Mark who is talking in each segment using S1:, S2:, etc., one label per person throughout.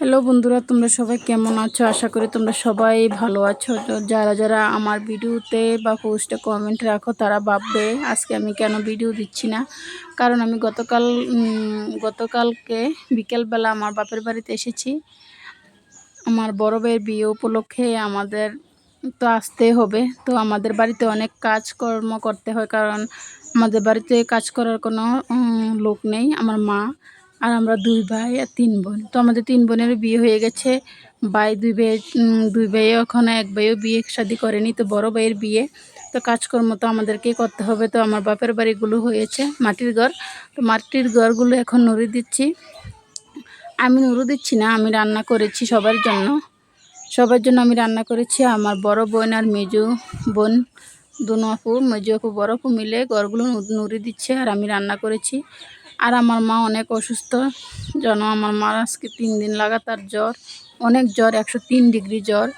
S1: Hello বন্ধুরা, তোমরা সবাই কেমন আছো? আশা করি তোমরা সবাই ভালো আছো। তো যারা যারা আমার ভিডিওতে বা পোস্টে কমেন্ট রাখো তারা ভাববে আজকে আমি কেন ভিডিও দিচ্ছি না। কারণ আমি গতকালকে বিকেলবেলা আমার বাপের বাড়িতে এসেছি। আমার বড় ভাইয়ের বিয়ে উপলক্ষে আমাদের তো আসতে হবে। তো আমাদের বাড়িতে অনেক কাজকর্ম করতে হয়, কারণ আমাদের বাড়িতে কাজ করার কোনো লোক নেই। আমার মা আর আমরা 2 ভাই আর 3 বোন। তো আমাদের 3 বোনের বিয়ে হয়ে গেছে। ভাই 2 ভাইও এখনও 1 ভাইও বিয়ে শাদী করেনি। তো বড় ভাইয়ের বিয়ে, তো কাজকর্ম তো আমাদেরকেই করতে হবে। তো আমার বাপের বাড়িগুলো হয়েছে মাটির ঘর। তো মাটির ঘরগুলো এখন নুড়ি দিচ্ছি। আমি নুড়ি দিচ্ছি না, আমি রান্না করেছি সবার জন্য আমি রান্না করেছি। আমার বড় বোন আর মেজো বোন, দুনো আপু, মেজো আপু বড় আপু মিলে ঘরগুলো নুড়ি দিচ্ছে আর আমি রান্না করেছি। আর আমার মা অনেক অসুস্থ, জানো আমার মার আজকে 3 দিন লাগাতার জ্বর, অনেক জ্বর, 103 ডিগ্রি জ্বর,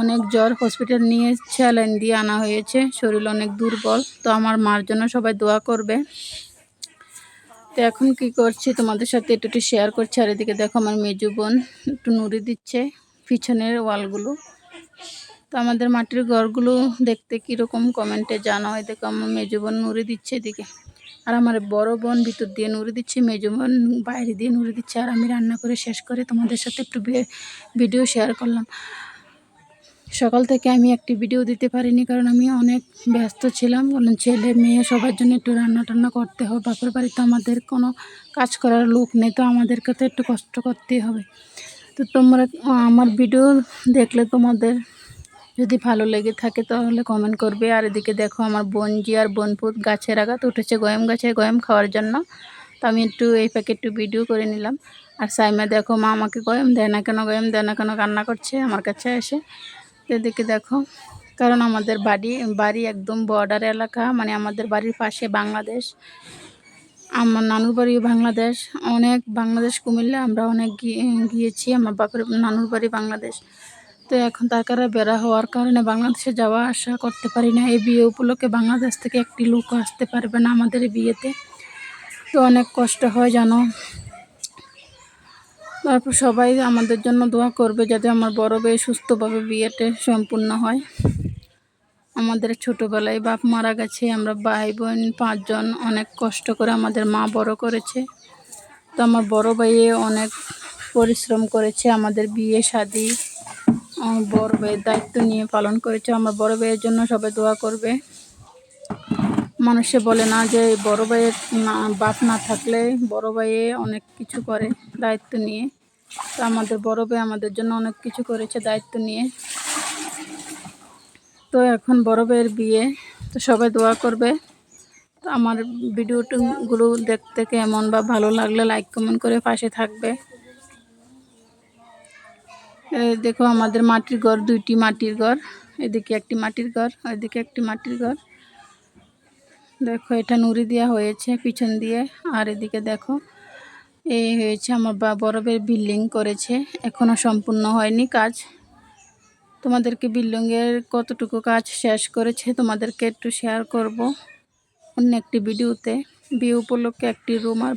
S1: অনেক জ্বর। হসপিটাল নিয়ে স্যালাইন দিয়ে আনা হয়েছে, শরীর অনেক দুর্বল। তো আমার মার জন্য সবাই দোয়া করবে। তো এখন কি করছি তোমাদের সাথে একটু শেয়ার করছি। আর এদিকে দেখো আমার মেজো বোন একটু নুড়ি দিচ্ছে পিছনের ওয়ালগুলো। তো আমাদের মাটির ঘরগুলো দেখতে কীরকম কমেন্টে জানাও। দেখো আমার মেজো বোন নুড়ি দিচ্ছে এদিকে, আর আমার বড় বোন ভিতর দিয়ে নুড়ি দিচ্ছে, মেজো বোন বাইরে দিয়ে নুড়ি দিচ্ছে। আর আমি রান্না করে শেষ করে তোমাদের সাথে একটু ভিডিও শেয়ার করলাম। সকাল থেকে আমি একটি ভিডিও দিতে পারিনি, কারণ আমি অনেক ব্যস্ত ছিলাম। কারণ ছেলে মেয়ে সবার জন্য একটু রান্না টান্না করতে হয়। বাপের বাড়িতে আমাদের কোনো কাজ করার লোক নেই, তো আমাদেরকে তো একটু কষ্ট করতেই হবে। তো তোমরা আমার ভিডিও দেখলে তোমাদের যদি ভালো লেগে থাকে তাহলে কমেন্ট করবে। আর এদিকে দেখো আমার বোনজি আর বোনপুত গাছের আগাতে উঠেছে গয়ম গাছে গয়ম খাওয়ার জন্য। তো আমি একটু এই প্যাকেট একটু ভিডিও করে নিলাম। আর সাইমা দেখো মা আমাকে গয়ম দেয় না কেন, গয়ম দেয় না কেন কান্না করছে আমার কাছে এসে। এদিকে দেখো, কারণ আমাদের বাড়ি একদম বর্ডার এলাকা, মানে আমাদের বাড়ির পাশে বাংলাদেশ। আমার নানুর বাড়িও বাংলাদেশ, অনেক বাংলাদেশ কুমিল্লা আমরা অনেক গিয়েছি। আমার বাপের নানুর বাড়ি বাংলাদেশ। তো এখন তার কারণে বেড়া হওয়ার কারণে বাংলাদেশে যাওয়া আসা করতে পারি না। এই বিয়ে উপলক্ষে বাংলাদেশ থেকে একটি লোক আসতে পারবে না আমাদের এই বিয়েতে, তো অনেক কষ্ট হয় জানো। তারপর সবাই আমাদের জন্য দোয়া করবে যাতে আমার বড় ভাই সুস্থভাবে বিয়েটা সম্পূর্ণ হয়। আমাদের ছোটোবেলায় বাপ মারা গেছে, আমরা ভাই বোন 5 জন অনেক কষ্ট করে আমাদের মা বড় করেছে। তো আমার বড় ভাইয়ে অনেক পরিশ্রম করেছে, আমাদের বিয়ে শাদি আমার বড় ভাইয়ের দায়িত্ব নিয়ে পালন করেছে। আমার বড় ভাইয়ের জন্য সবাই দোয়া করবে। মানুষে বলে না যে বড় ভাইয়ের বাপ না থাকলে বড় ভাইয়ে অনেক কিছু করে দায়িত্ব নিয়ে। তো আমাদের বড় ভাই আমাদের জন্য অনেক কিছু করেছে দায়িত্ব নিয়ে। তো এখন বড় ভাইয়ের বিয়ে, তো সবাই দোয়া করবে। তো আমার ভিডিওগুলো দেখতে কেমন বা ভালো লাগলে লাইক কমেন্ট করে পাশে থাকবে। দেখো আমাদের মাটির ঘর, 2টি মাটির ঘর, এদিকে একটি মাটির ঘর, ওইদিকে একটি মাটির ঘর। দেখো এটা নুড়ি দেওয়া হয়েছে পিছন দিয়ে। আর এদিকে দেখো এই হয়েছে আমার বড় ভাই বিল্ডিং করেছে, এখনও সম্পূর্ণ হয়নি কাজ। তোমাদেরকে বিল্ডিংয়ের কতটুকু কাজ শেষ করেছে তোমাদেরকে একটু শেয়ার করব অন্য একটি ভিডিওতে। বিয়ে উপলক্ষে একটি রুম আর